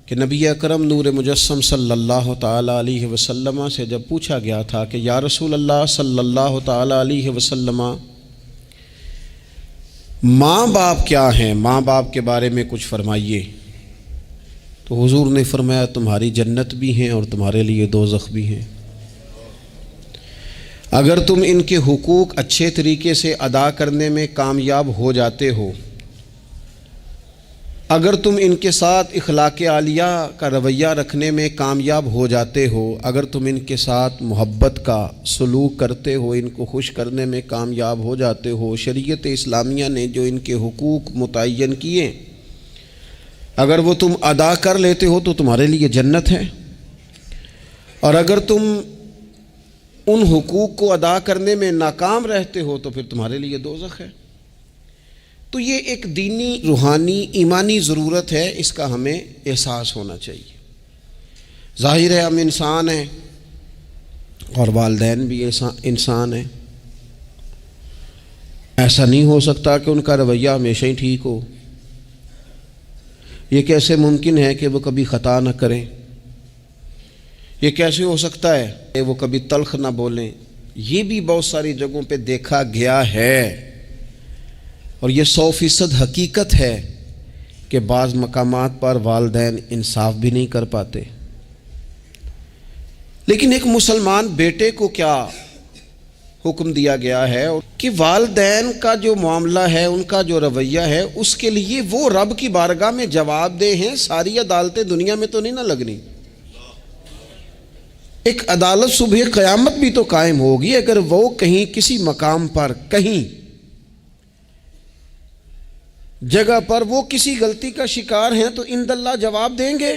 کہ نبی اکرم نور مجسم صلی اللہ تعالیٰ علیہ وسلم سے جب پوچھا گیا تھا کہ یا رسول اللہ صلی اللہ تعالیٰ علیہ وسلم ماں باپ کیا ہیں، ماں باپ کے بارے میں کچھ فرمائیے، تو حضور نے فرمایا تمہاری جنت بھی ہیں اور تمہارے لیے دوزخ بھی ہیں۔ اگر تم ان کے حقوق اچھے طریقے سے ادا کرنے میں کامیاب ہو جاتے ہو، اگر تم ان کے ساتھ اخلاق عالیہ کا رویہ رکھنے میں کامیاب ہو جاتے ہو، اگر تم ان کے ساتھ محبت کا سلوک کرتے ہو، ان کو خوش کرنے میں کامیاب ہو جاتے ہو، شریعت اسلامیہ نے جو ان کے حقوق متعین کیے اگر وہ تم ادا کر لیتے ہو تو تمہارے لیے جنت ہے، اور اگر تم ان حقوق کو ادا کرنے میں ناکام رہتے ہو تو پھر تمہارے لیے دوزخ ہے۔ تو یہ ایک دینی، روحانی، ایمانی ضرورت ہے، اس کا ہمیں احساس ہونا چاہیے۔ ظاہر ہے ہم انسان ہیں اور والدین بھی انسان ہیں، ایسا نہیں ہو سکتا کہ ان کا رویہ ہمیشہ ہی ٹھیک ہو۔ یہ کیسے ممکن ہے کہ وہ کبھی خطا نہ کریں؟ یہ کیسے ہو سکتا ہے کہ وہ کبھی تلخ نہ بولیں؟ یہ بھی بہت ساری جگہوں پہ دیکھا گیا ہے، اور یہ 100% حقیقت ہے کہ بعض مقامات پر والدین انصاف بھی نہیں کر پاتے۔ لیکن ایک مسلمان بیٹے کو کیا حکم دیا گیا ہے کہ والدین کا جو معاملہ ہے، ان کا جو رویہ ہے، اس کے لیے وہ رب کی بارگاہ میں جواب دہ ہیں۔ ساری عدالتیں دنیا میں تو نہیں نہ لگنی، ایک عدالت صبح قیامت بھی تو قائم ہوگی۔ اگر وہ کہیں کسی مقام پر، کہیں جگہ پر وہ کسی غلطی کا شکار ہیں تو اند اللہ جواب دیں گے۔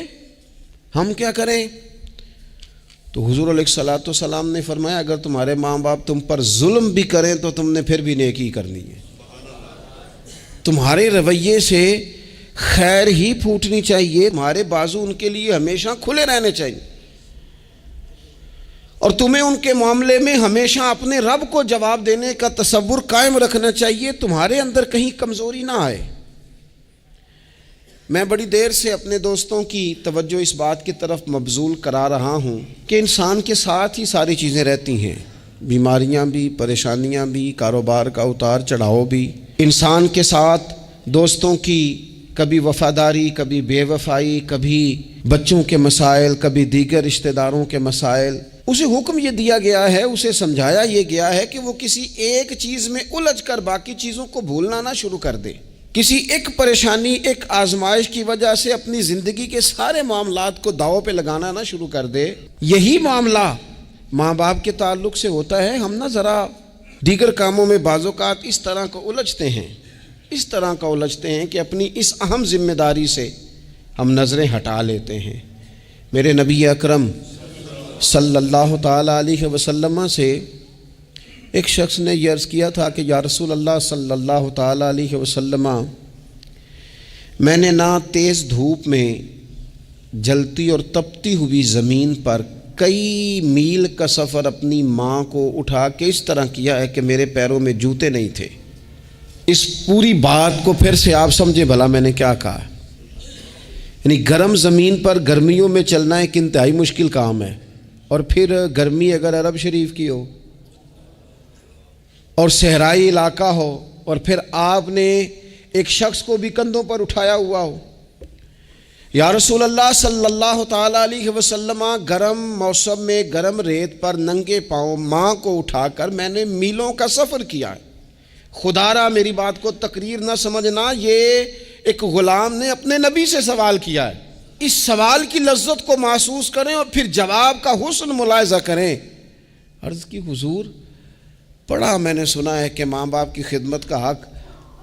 ہم کیا کریں؟ تو حضور علیہ الصلوۃ والسلام نے فرمایا اگر تمہارے ماں باپ تم پر ظلم بھی کریں تو تم نے پھر بھی نیکی کرنی ہے۔ تمہارے رویے سے خیر ہی پھوٹنی چاہیے، تمہارے بازو ان کے لیے ہمیشہ کھلے رہنے چاہیے، اور تمہیں ان کے معاملے میں ہمیشہ اپنے رب کو جواب دینے کا تصور قائم رکھنا چاہیے، تمہارے اندر کہیں کمزوری نہ آئے۔ میں بڑی دیر سے اپنے دوستوں کی توجہ اس بات کی طرف مبذول کرا رہا ہوں کہ انسان کے ساتھ ہی ساری چیزیں رہتی ہیں، بیماریاں بھی، پریشانیاں بھی، کاروبار کا اتار چڑھاؤ بھی۔ انسان کے ساتھ دوستوں کی کبھی وفاداری، کبھی بے وفائی، کبھی بچوں کے مسائل، کبھی دیگر رشتہ داروں کے مسائل۔ اسے حکم یہ دیا گیا ہے، اسے سمجھایا یہ گیا ہے کہ وہ کسی ایک چیز میں الجھ کر باقی چیزوں کو بھولنا نہ شروع کر دے، کسی ایک پریشانی، ایک آزمائش کی وجہ سے اپنی زندگی کے سارے معاملات کو داؤ پہ لگانا نہ شروع کر دے۔ یہی معاملہ ماں باپ کے تعلق سے ہوتا ہے۔ ہم نہ ذرا دیگر کاموں میں بعض اوقات اس طرح کا الجھتے ہیں کہ اپنی اس اہم ذمہ داری سے ہم نظریں ہٹا لیتے ہیں۔ میرے نبی اکرم صلی اللہ تعالیٰ علیہ وسلم سے ایک شخص نے یہ عرض کیا تھا کہ یا رسول اللہ صلی اللہ تعالیٰ علیہ وسلم، میں نے نہ تیز دھوپ میں جلتی اور تپتی ہوئی زمین پر کئی میل کا سفر اپنی ماں کو اٹھا کے اس طرح کیا ہے کہ میرے پیروں میں جوتے نہیں تھے۔ اس پوری بات کو پھر سے آپ سمجھے بھلا میں نے کیا کہا۔ یعنی گرم زمین پر گرمیوں میں چلنا ایک انتہائی مشکل کام ہے، اور پھر گرمی اگر عرب شریف کی ہو اور صحرائی علاقہ ہو، اور پھر آپ نے ایک شخص کو بھی کندھوں پر اٹھایا ہوا ہو۔ یا رسول اللہ صلی اللہ تعالیٰ علیہ وسلم، گرم موسم میں گرم ریت پر ننگے پاؤں ماں کو اٹھا کر میں نے میلوں کا سفر کیا ہے۔ خدا را میری بات کو تقریر نہ سمجھنا، یہ ایک غلام نے اپنے نبی سے سوال کیا ہے۔ اس سوال کی لذت کو محسوس کریں اور پھر جواب کا حسن ملاحظہ کریں۔ عرض کی حضور، پڑھا میں نے سنا ہے کہ ماں باپ کی خدمت کا حق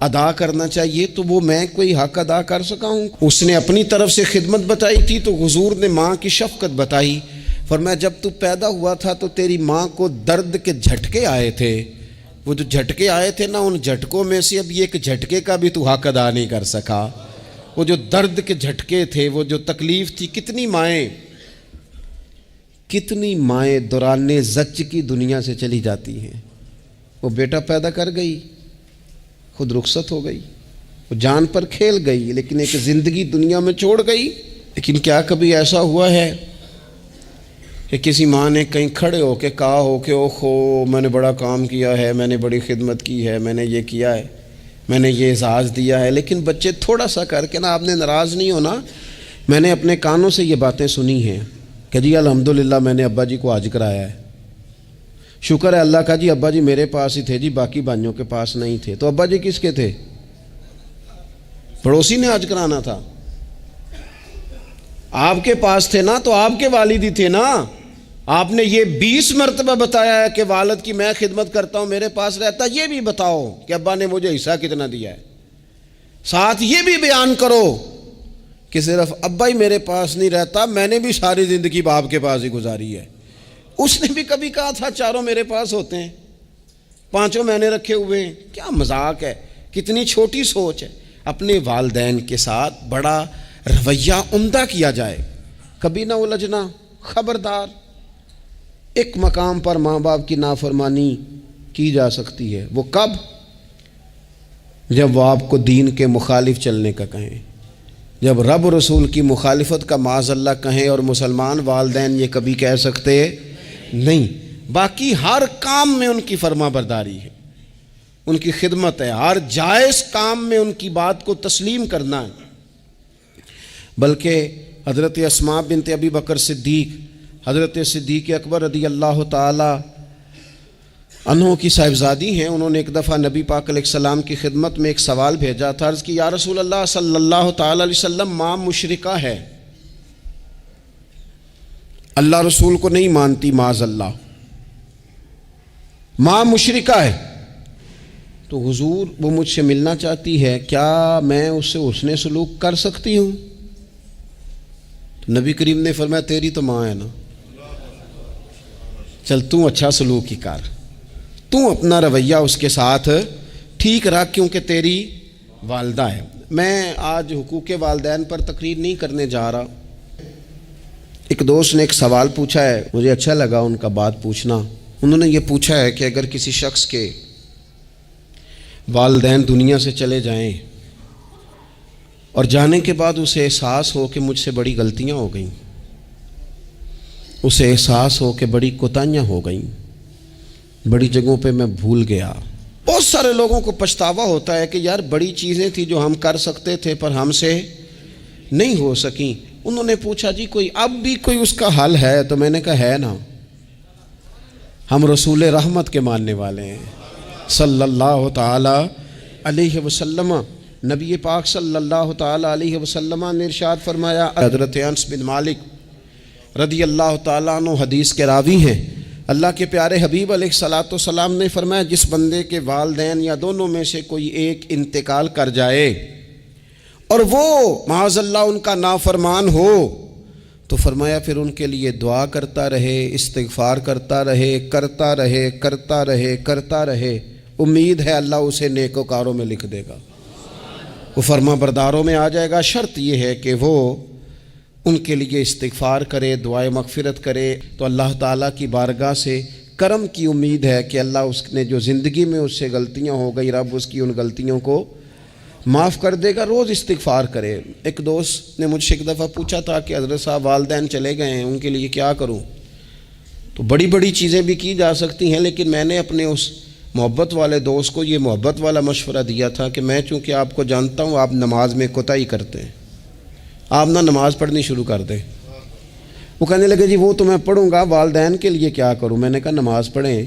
ادا کرنا چاہیے، تو وہ میں کوئی حق ادا کر سکا ہوں؟ اس نے اپنی طرف سے خدمت بتائی تھی تو حضور نے ماں کی شفقت بتائی۔ فرمایا جب تو پیدا ہوا تھا تو تیری ماں کو درد کے جھٹکے آئے تھے، وہ جو جھٹکے آئے تھے نا، ان جھٹکوں میں سے اب یہ ایک جھٹکے کا بھی تو حق ادا نہیں کر سکا۔ وہ جو درد کے جھٹکے تھے، وہ جو تکلیف تھی، کتنی مائیں دوران زچ کی دنیا سے چلی جاتی ہیں۔ وہ بیٹا پیدا کر گئی، خود رخصت ہو گئی، وہ جان پر کھیل گئی، لیکن ایک زندگی دنیا میں چھوڑ گئی۔ لیکن کیا کبھی ایسا ہوا ہے کہ کسی ماں نے کہیں کھڑے ہو کے کہا ہو کہ اوہو میں نے بڑا کام کیا ہے، میں نے بڑی خدمت کی ہے، میں نے یہ کیا ہے، میں نے یہ اعزاز دیا ہے، لیکن بچے تھوڑا سا کر کے نا، آپ نے ناراض نہیں ہونا، میں نے اپنے کانوں سے یہ باتیں سنی ہیں کہ جی الحمدللہ میں نے ابا جی کو حج کرایا ہے، شکر ہے اللہ کا جی، ابا جی میرے پاس ہی تھے جی، باقی بھائیوں کے پاس نہیں تھے۔ تو ابا جی کس کے تھے؟ پڑوسی نے حج کرانا تھا، آپ کے پاس تھے نا، تو آپ کے والد ہی تھے نا۔ آپ نے یہ 20 مرتبہ بتایا ہے کہ والد کی میں خدمت کرتا ہوں، میرے پاس رہتا، یہ بھی بتاؤ کہ ابا نے مجھے حصہ کتنا دیا ہے، ساتھ یہ بھی بیان کرو کہ صرف ابا ہی میرے پاس نہیں رہتا، میں نے بھی ساری زندگی باپ کے پاس ہی گزاری ہے۔ اس نے بھی کبھی کہا تھا چاروں میرے پاس ہوتے ہیں، پانچوں میں نے رکھے ہوئے ہیں۔ کیا مذاق ہے، کتنی چھوٹی سوچ ہے۔ اپنے والدین کے ساتھ بڑا رویہ عمدہ کیا جائے، کبھی نہ الجھنا۔ خبردار، ایک مقام پر ماں باپ کی نافرمانی کی جا سکتی ہے، وہ کب؟ جب وہ آپ کو دین کے مخالف چلنے کا کہیں، جب رب رسول کی مخالفت کا معاذ اللہ کہیں، اور مسلمان والدین یہ کبھی کہہ سکتے نہیں۔ باقی ہر کام میں ان کی فرما برداری ہے، ان کی خدمت ہے، ہر جائز کام میں ان کی بات کو تسلیم کرنا ہے۔ بلکہ حضرت اسماء بنت ابی بکر صدیق، حضرت صدیق اکبر رضی اللہ تعالی عنہ کی صاحبزادی ہیں، انہوں نے ایک دفعہ نبی پاک علیہ السلام کی خدمت میں ایک سوال بھیجا تھا، عرض کی یا رسول اللہ صلی اللہ تعالی علیہ وسلم، ماں مشرکہ ہے، اللہ رسول کو نہیں مانتی، معاذ اللہ، ماں مشرکہ ہے، تو حضور وہ مجھ سے ملنا چاہتی ہے، کیا میں اس سے حسن سلوک کر سکتی ہوں؟ تو نبی کریم نے فرمایا تیری تو ماں ہے نا، چل تو اچھا سلوک ہی کر، تو اپنا رویہ اس کے ساتھ ٹھیک رکھ، کیونکہ تیری والدہ ہے۔ میں آج حقوق والدین پر تقریر نہیں کرنے جا رہا۔ ایک دوست نے ایک سوال پوچھا ہے، مجھے اچھا لگا ان کا بات پوچھنا۔ انہوں نے یہ پوچھا ہے کہ اگر کسی شخص کے والدین دنیا سے چلے جائیں اور جانے کے بعد اسے احساس ہو کہ مجھ سے بڑی غلطیاں ہو گئیں، اسے احساس ہو کہ بڑی کوتاہیاں ہو گئیں، بڑی جگہوں پہ میں بھول گیا۔ بہت سارے لوگوں کو پچھتاوا ہوتا ہے کہ یار بڑی چیزیں تھیں جو ہم کر سکتے تھے پر ہم سے نہیں ہو سکیں۔ انہوں نے پوچھا جی کوئی اب بھی کوئی اس کا حل ہے؟ تو میں نے کہا ہے نا، ہم رسول رحمت کے ماننے والے ہیں صلی اللہ تعالی علیہ وسلم۔ نبی پاک صلی اللہ تعالی علیہ وسلم نے ارشاد فرمایا، حضرت انس بن مالک رضی اللہ تعالیٰ عنہ حدیث کے راوی ہیں، اللہ کے پیارے حبیب علیہ الصلاۃ والسلام نے فرمایا جس بندے کے والدین یا دونوں میں سے کوئی ایک انتقال کر جائے اور وہ معاذ اللہ ان کا نافرمان ہو، تو فرمایا پھر ان کے لیے دعا کرتا رہے، استغفار کرتا رہے، کرتا رہے، کرتا رہے، کرتا رہے، امید ہے اللہ اسے نیکوکاروں میں لکھ دے گا، وہ فرما برداروں میں آ جائے گا۔ شرط یہ ہے کہ وہ ان کے لیے استغفار کرے، دعائے مغفرت کرے، تو اللہ تعالیٰ کی بارگاہ سے کرم کی امید ہے کہ اللہ اس نے جو زندگی میں اس سے غلطیاں ہو گئی، رب اس کی ان غلطیوں کو معاف کر دے گا۔ روز استغفار کرے۔ ایک دوست نے مجھ سے ایک دفعہ پوچھا تھا کہ حضرت صاحب والدین چلے گئے ہیں، ان کے لیے کیا کروں؟ تو بڑی بڑی چیزیں بھی کی جا سکتی ہیں، لیکن میں نے اپنے اس محبت والے دوست کو یہ محبت والا مشورہ دیا تھا کہ میں چونکہ آپ کو جانتا ہوں آپ نماز میں کوتاہی کرتے ہیں، آپ نہ نماز پڑھنی شروع کر دیں۔ وہ کہنے لگے جی وہ تو میں پڑھوں گا، والدین کے لیے کیا کروں؟ میں نے کہا نماز پڑھیں،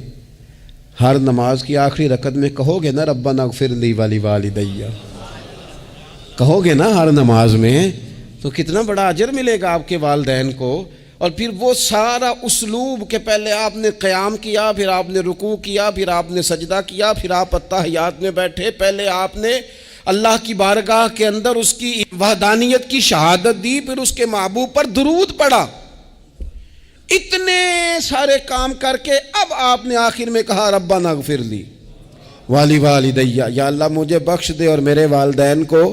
ہر نماز کی آخری رکعت میں کہو گے نا ربنا اغفر لی ولیوالدیّ، کہو گے نا ہر نماز میں، تو کتنا بڑا اجر ملے گا آپ کے والدین کو۔ اور پھر وہ سارا اسلوب کہ پہلے آپ نے قیام کیا، پھر آپ نے رکوع کیا، پھر آپ نے سجدہ کیا، پھر آپ اتحیات میں بیٹھے، پہلے آپ نے اللہ کی بارگاہ کے اندر اس کی وحدانیت کی شہادت دی، پھر اس کے محبوب پر درود پڑھا، اتنے سارے کام کر کے اب آپ نے آخر میں کہا ربنا اغفر لی ولیوالدیّ، یا اللہ مجھے بخش دے اور میرے والدین کو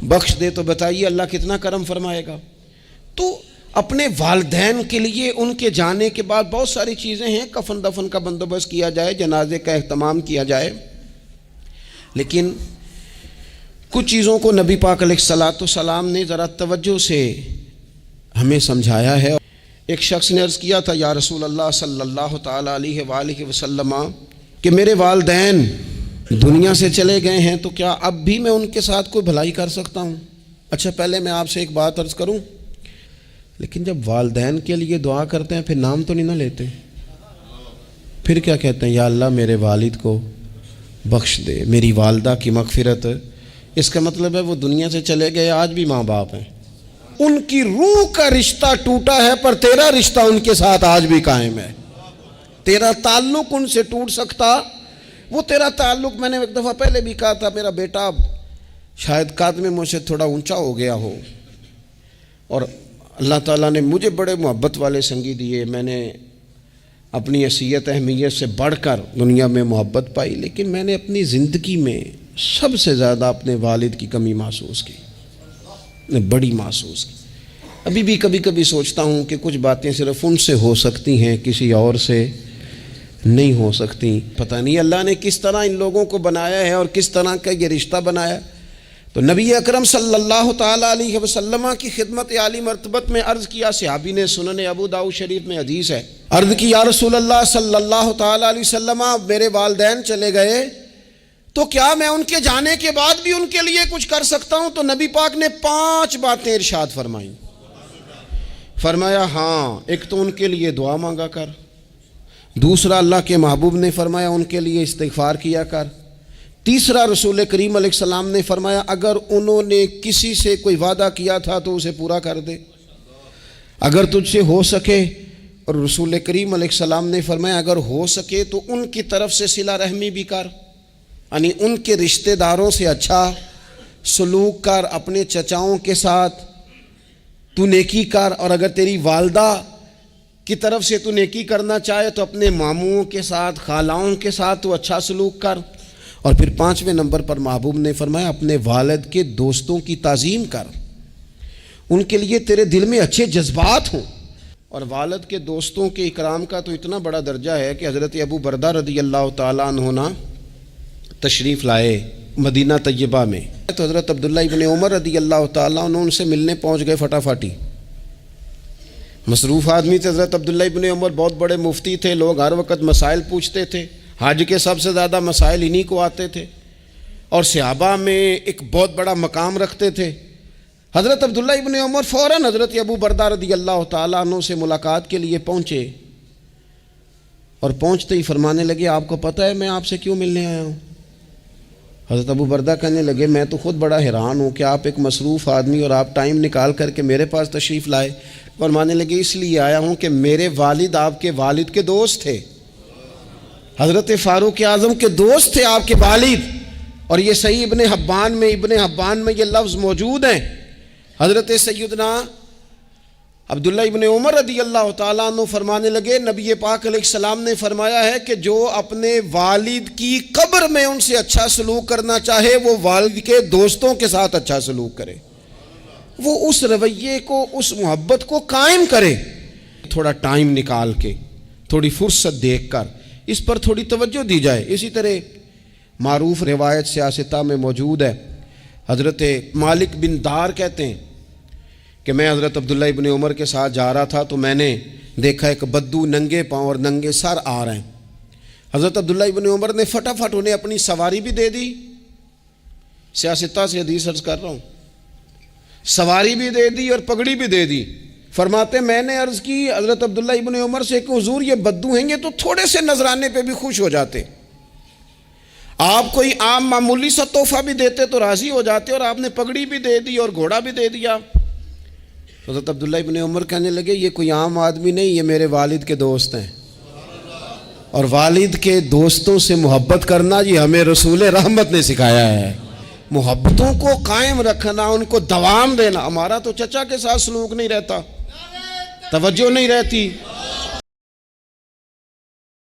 بخش دے۔ تو بتائیے اللہ کتنا کرم فرمائے گا۔ تو اپنے والدین کے لیے ان کے جانے کے بعد بہت ساری چیزیں ہیں، کفن دفن کا بندوبست کیا جائے، جنازے کا اہتمام کیا جائے، لیکن کچھ چیزوں کو نبی پاک علیہ الصلاۃ والسلام نے ذرا توجہ سے ہمیں سمجھایا ہے۔ ایک شخص نے عرض کیا تھا یا رسول اللہ صلی اللہ تعالیٰ علیہ وآلہ وسلم کہ میرے والدین دنیا سے چلے گئے ہیں تو کیا اب بھی میں ان کے ساتھ کوئی بھلائی کر سکتا ہوں؟ اچھا پہلے میں آپ سے ایک بات عرض کروں، لیکن جب والدین کے لیے دعا کرتے ہیں پھر نام تو نہیں نہ لیتے، پھر کیا کہتے ہیں یا اللہ میرے والد کو بخش دے، میری والدہ کی مغفرت۔ اس کا مطلب ہے وہ دنیا سے چلے گئے، آج بھی ماں باپ ہیں، ان کی روح کا رشتہ ٹوٹا ہے پر تیرا رشتہ ان کے ساتھ آج بھی قائم ہے۔ تیرا تعلق ان سے ٹوٹ سکتا، وہ تیرا تعلق، میں نے ایک دفعہ پہلے بھی کہا تھا، میرا بیٹا شاید قد میں مجھ سے تھوڑا اونچا ہو گیا ہو اور اللہ تعالیٰ نے مجھے بڑے محبت والے سنگی دیے، میں نے اپنی حیثیت اہمیت سے بڑھ کر دنیا میں محبت پائی، لیکن میں نے اپنی زندگی میں سب سے زیادہ اپنے والد کی کمی محسوس کی، نے بڑی محسوس کی۔ ابھی بھی کبھی کبھی سوچتا ہوں کہ کچھ باتیں صرف ان سے ہو سکتی ہیں، کسی اور سے نہیں ہو سکتی۔ پتہ نہیں اللہ نے کس طرح ان لوگوں کو بنایا ہے اور کس طرح کا یہ رشتہ بنایا۔ تو نبی اکرم صلی اللہ تعالیٰ علیہ وسلم کی خدمت عالی مرتبت میں عرض کیا، صحابی نے سنن ابو داؤد شریف میں حدیث ہے، عرض کی یا رسول اللہ صلی اللہ تعالیٰ علیہ وسلم میرے والدین چلے گئے تو کیا میں ان کے جانے کے بعد بھی ان کے لیے کچھ کر سکتا ہوں؟ تو نبی پاک نے 5 باتیں ارشاد فرمائیں۔ فرمایا ہاں، ایک تو ان کے لیے دعا مانگا کر، دوسرا اللہ کے محبوب نے فرمایا ان کے لیے استغفار کیا کر، تیسرا رسول کریم علیہ السلام نے فرمایا اگر انہوں نے کسی سے کوئی وعدہ کیا تھا تو اسے پورا کر دے، اگر تجھ سے ہو سکے، اور رسول کریم علیہ السلام نے فرمایا اگر ہو سکے تو ان کی طرف سے صلہ رحمی بھی کر، یعنی ان کے رشتہ داروں سے اچھا سلوک کر، اپنے چچاؤں کے ساتھ تو نیکی کر، اور اگر تیری والدہ کی طرف سے تو نیکی کرنا چاہے تو اپنے ماموں کے ساتھ، خالاؤں کے ساتھ تو اچھا سلوک کر، اور پھر 5ویں نمبر پر محبوب نے فرمایا اپنے والد کے دوستوں کی تعظیم کر، ان کے لیے تیرے دل میں اچھے جذبات ہوں۔ اور والد کے دوستوں کے اکرام کا تو اتنا بڑا درجہ ہے کہ حضرت ابو بردہ رضی اللہ تعالیٰ عنہ تشریف لائے مدینہ طیبہ میں، تو حضرت عبداللہ ابن عمر رضی اللہ تعالیٰ عنہ ان سے ملنے پہنچ گئے فٹافٹی۔ مصروف آدمی تھے حضرت عبداللہ ابن عمر، بہت بڑے مفتی تھے، لوگ ہر وقت مسائل پوچھتے تھے، حج کے سب سے زیادہ مسائل انہی کو آتے تھے، اور صحابہ میں ایک بہت بڑا مقام رکھتے تھے۔ حضرت عبداللہ ابن عمر فوراً حضرت ابو بردہ رضی اللہ تعالیٰ عنہ سے ملاقات کے لیے پہنچے، اور پہنچتے ہی فرمانے لگے آپ کو پتہ ہے میں آپ سے کیوں ملنے آیا ہوں؟ حضرت ابو بردہ کہنے لگے میں تو خود بڑا حیران ہوں کہ آپ ایک مصروف آدمی اور آپ ٹائم نکال کر کے میرے پاس تشریف لائے۔ فرمانے لگے اس لیے آیا ہوں کہ میرے والد آپ کے والد کے دوست تھے، حضرت فاروق اعظم کے دوست تھے آپ کے والد، اور یہ صحیح ابن حبان میں یہ لفظ موجود ہیں۔ حضرت سیدنا عبداللہ ابن عمر رضی اللہ تعالیٰ عنہ فرمانے لگے نبی پاک علیہ السلام نے فرمایا ہے کہ جو اپنے والد کی قبر میں ان سے اچھا سلوک کرنا چاہے وہ والد کے دوستوں کے ساتھ اچھا سلوک کرے، وہ اس رویے کو، اس محبت کو قائم کرے۔ تھوڑا ٹائم نکال کے، تھوڑی فرصت دیکھ کر اس پر تھوڑی توجہ دی جائے۔ اسی طرح معروف روایت سیاستہ میں موجود ہے، حضرت مالک بن دار کہتے ہیں کہ میں حضرت عبداللہ ابن عمر کے ساتھ جا رہا تھا تو میں نے دیکھا ایک بدو ننگے پاؤں اور ننگے سر آ رہے ہیں۔ حضرت عبداللہ ابن عمر نے فٹافٹ انہیں اپنی سواری بھی دے دی، سیاستہ سے حدیث عرض کر رہا ہوں، سواری بھی دے دی اور پگڑی بھی دے دی۔ فرماتے میں نے عرض کی حضرت عبداللہ ابن عمر سے کہ حضور یہ بدو ہیں گے تو تھوڑے سے نذرانے پہ بھی خوش ہو جاتے، آپ کوئی عام معمولی سا تحفہ بھی دیتے تو راضی ہو جاتے، اور آپ نے پگڑی بھی دے دی اور گھوڑا بھی دے دیا۔ حضرت عبداللہ ابن عمر کہنے لگے یہ کوئی عام آدمی نہیں، یہ میرے والد کے دوست ہیں، اور والد کے دوستوں سے محبت کرنا یہ ہمیں رسول رحمت نے سکھایا ہے۔ محبتوں کو قائم رکھنا، ان کو دوام دینا۔ ہمارا تو چچا کے ساتھ سلوک نہیں رہتا، توجہ نہیں رہتی،